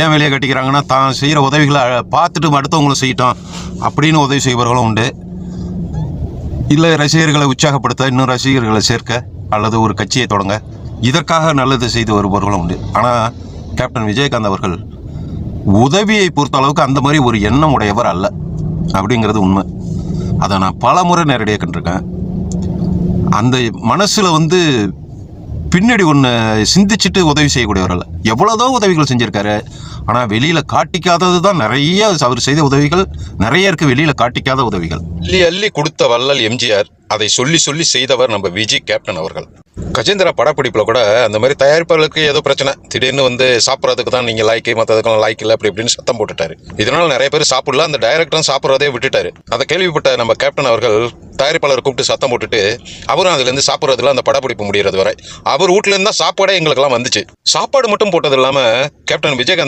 ஏன் வேலையை கட்டிக்கிறாங்கன்னா தான் செய்கிற உதவிகளை பார்த்துட்டு அடுத்தவங்களும் செய்யட்டும் அப்படின்னு உதவி செய்பவர்களும் உண்டு. இல்லை ரசிகர்களை உற்சாகப்படுத்த இன்னும் ரசிகர்களை சேர்க்க அல்லது ஒரு கட்சியை தொடங்க இதற்காக நல்லது செய்து வருபவர்களும் உண்டு. ஆனால் கேப்டன் விஜயகாந்த் அவர்கள் உதவியை பொறுத்த அளவுக்கு அந்த மாதிரி ஒரு எண்ணம் உடையவர் அல்ல அப்படிங்கிறது உண்மை. அதை நான் பல முறை நேரடியாக கண்டிருக்கேன். அந்த மனசில் பின்னாடி ஒன்று சிந்திச்சுட்டு உதவி செய்யக்கூடியவர் அல்ல. எவ்வளோதான் உதவிகள் செஞ்சுருக்காரு, ஆனால் வெளியில் காட்டிக்காதது தான் நிறைய. அவர் செய்த உதவிகள் நிறைய இருக்குது, வெளியில் காட்டிக்காத உதவிகள். அள்ளி அள்ளி கொடுத்த வள்ளல் எம்ஜிஆர், அதை சொல்லி சொல்லி செய்தவர் நம்ம விஜய் கேப்டன் அவர்கள். கஜேந்திரா படப்பிடிப்பில் கூட அந்த மாதிரி தயாரிப்பாளருக்கு ஏதோ பிரச்சனை, திடீர்னு சாப்பிட்றதுக்கு தான் நீங்கள் லாய்க்கு, மற்றதுக்கெல்லாம் லாய்க்கு இல்லை அப்படி இப்படின்னு சத்தம் போட்டுட்டாரு. இதனால் நிறைய பேர் சாப்பிடல, அந்த டைரக்டரும் சாப்பிட்றதே விட்டுட்டாரு. அதை கேள்விப்பட்ட நம்ம கேப்டன் அவர்கள் தயாரிப்பாளர் கூப்பிட்டு சத்தம் போட்டுட்டு அவரும் அதுலேருந்து சாப்பிட்றதுல அந்த படப்பிடிப்பு முடிகிறது வரை அவர் வீட்டிலேருந்து தான் சாப்பாடே எங்களுக்கெல்லாம் வந்துச்சு. சாப்பாடு மட்டும் போட்டது இல்லாமல் கேப்டன் விஜயகாந்த்